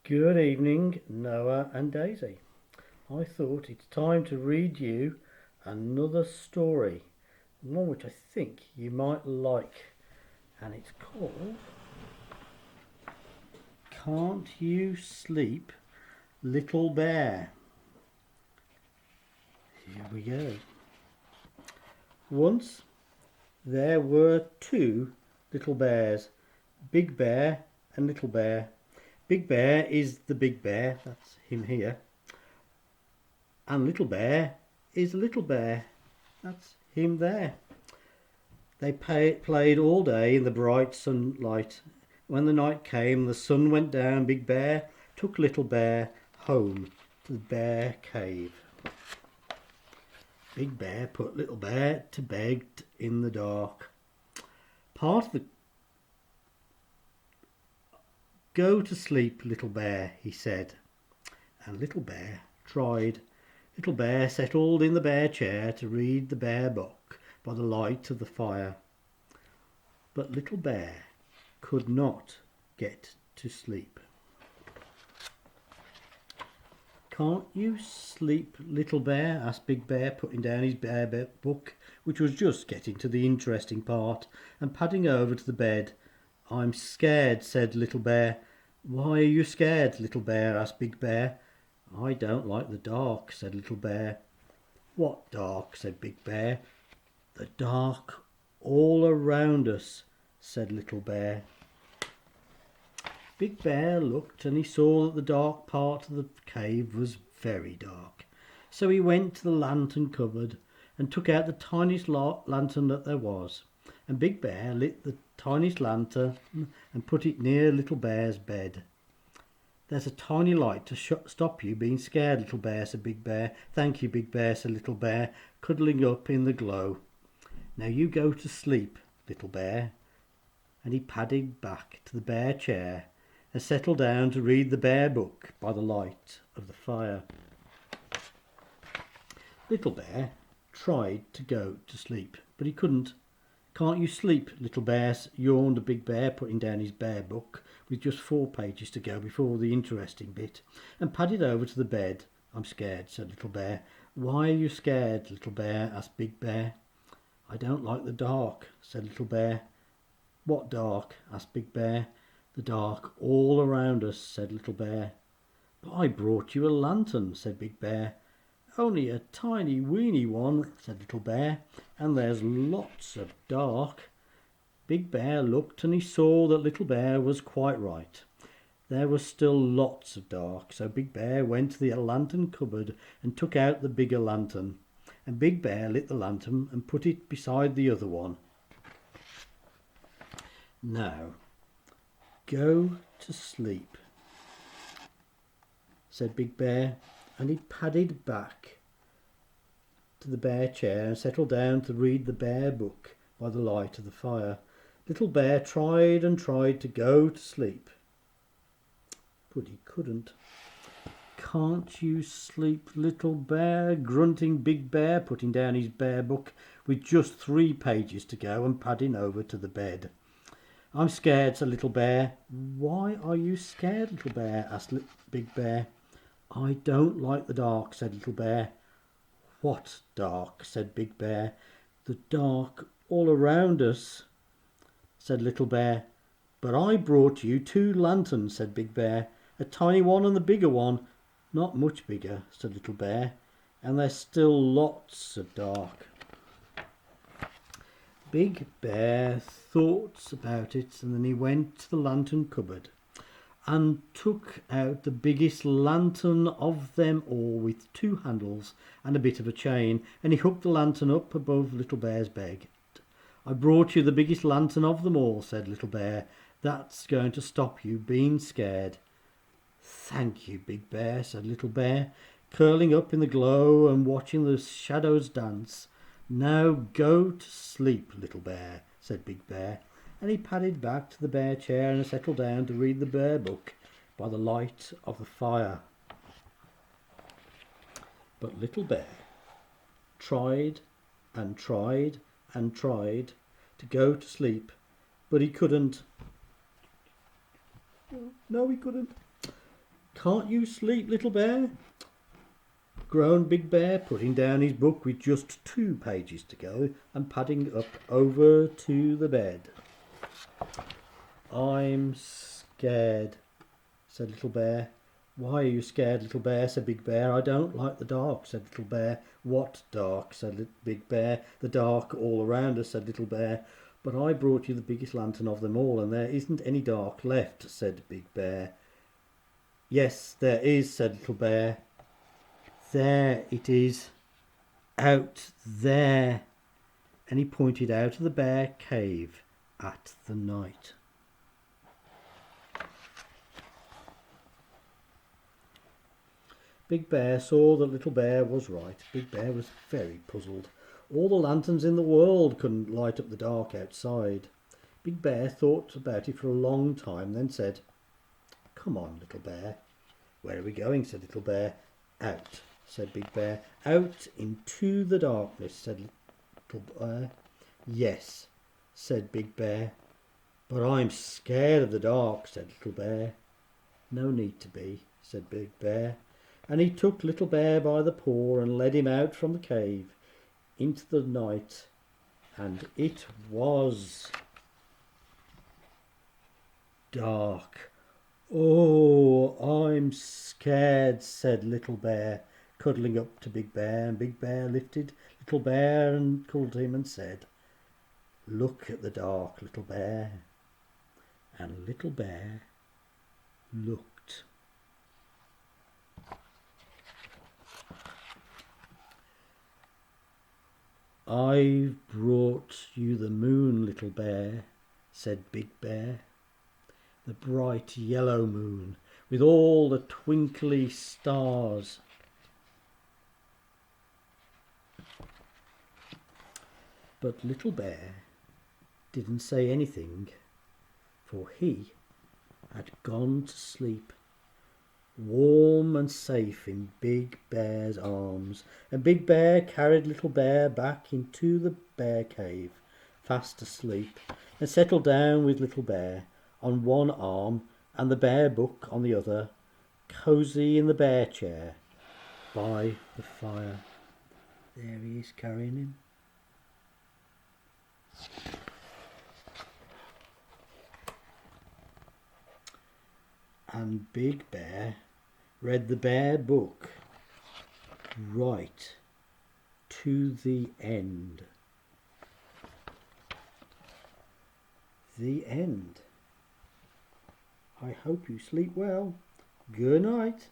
Good evening, Noah and Daisy. I thought it's time to read you another story, one which I think you might like, and it's called Can't You Sleep, Little Bear? Here we go. Once there were two little bears, Big Bear and Little Bear. Big Bear is the big bear, that's him here, and Little Bear is Little Bear, that's him there. They played all day in the bright sunlight. When the night came, the sun went down. Big Bear took Little Bear home to the bear cave. Big Bear put Little Bear to bed in the dark. Part of the Go to sleep, Little Bear, he said, and Little Bear tried. Little Bear settled in the bear chair to read the bear book by the light of the fire. But Little Bear could not get to sleep. Can't you sleep, Little Bear? Asked Big Bear, putting down his bear book, which was just getting to the interesting part, and padding over to the bed. I'm scared, said Little Bear. Why are you scared, Little Bear? Asked Big Bear. I don't like the dark, said Little Bear. What dark? Said Big Bear. The dark all around us, said Little Bear. Big Bear looked and he saw that the dark part of the cave was very dark. So he went to the lantern cupboard and took out the tiniest lantern that there was. And Big Bear lit the tiniest lantern and put it near Little Bear's bed. There's a tiny light to stop you being scared, Little Bear, said Big Bear. Thank you, Big Bear, said Little Bear, cuddling up in the glow. Now you go to sleep, Little Bear. And he padded back to the bear chair and settled down to read the bear book by the light of the fire. Little Bear tried to go to sleep, but he couldn't. Can't you sleep, Little Bear? Yawned Big Bear, putting down his bear book with just 4 pages to go before the interesting bit, and padded over to the bed. I'm scared, said Little Bear. Why are you scared, Little Bear? Asked Big Bear. I don't like the dark, said Little Bear. What dark? Asked Big Bear. The dark all around us, said Little Bear. But I brought you a lantern, said Big Bear. Only a tiny weeny one, said Little Bear, and there's lots of dark. Big Bear looked and he saw that Little Bear was quite right. There was still lots of dark, so Big Bear went to the lantern cupboard and took out the bigger lantern. And Big Bear lit the lantern and put it beside the other one. Now, go to sleep, said Big Bear, and he padded back to the bear chair and settled down to read the bear book by the light of the fire. Little Bear tried and tried to go to sleep, but he couldn't. Can't you sleep, Little Bear? Grunting Big Bear, putting down his bear book with just 3 pages to go and padding over to the bed. I'm scared, said Little Bear. Why are you scared, Little Bear? Asked Big Bear. I don't like the dark, said Little Bear. What dark? Said Big Bear. The dark all around us, said Little Bear. But I brought you 2 lanterns, said Big Bear. A tiny one and the bigger one. Not much bigger, said Little Bear. And there's still lots of dark. Big Bear thought about it, and then he went to the lantern cupboard and took out the biggest lantern of them all with 2 handles and a bit of a chain, and he hooked the lantern up above Little Bear's bed. I brought you the biggest lantern of them all, said Little Bear. That's going to stop you being scared. Thank you, Big Bear, said Little Bear, curling up in the glow and watching the shadows dance. Now go to sleep, Little Bear, said Big Bear, and he padded back to the bear chair and settled down to read the bear book by the light of the fire. But Little Bear tried and tried and tried to go to sleep, but he couldn't. No, he couldn't. Can't you sleep, little bear? Groaned Big Bear, putting down his book with just 2 pages to go and padding up over to the bed. I'm scared, said Little Bear. Why are you scared, Little Bear? Said Big Bear. I don't like the dark, said Little Bear. What dark? Said Big Bear. The dark all around us, said Little Bear. But I brought you the biggest lantern of them all, and there isn't any dark left, said Big Bear. Yes, there is, said Little Bear. There it is, out there. And he pointed out of the bear cave at the night. Big Bear saw that Little Bear was right. Big Bear was very puzzled. All the lanterns in the world couldn't light up the dark outside. Big Bear thought about it for a long time, then said, Come on, Little Bear. Where are we going? Said Little Bear. Out, said Big Bear. Out into the darkness, said Little Bear. Yes, said Big Bear. But I'm scared of the dark, said Little Bear. No need to be, said Big Bear. And he took Little Bear by the paw and led him out from the cave into the night. And it was dark. Oh, I'm scared, said Little Bear, cuddling up to Big Bear. And Big Bear lifted Little Bear and cuddled him and said, Look at the dark, Little Bear. And Little Bear looked. I've brought you the moon, Little Bear, said Big Bear. The bright yellow moon with all the twinkly stars. But Little Bear didn't say anything, for he had gone to sleep, warm and safe in Big Bear's arms. And Big Bear carried Little Bear back into the bear cave, fast asleep, and settled down with Little Bear on one arm and the bear book on the other, cosy in the bear chair by the fire. There he is, carrying him. And Big Bear read the bear book right to the end. The end. I hope you sleep well. Good night.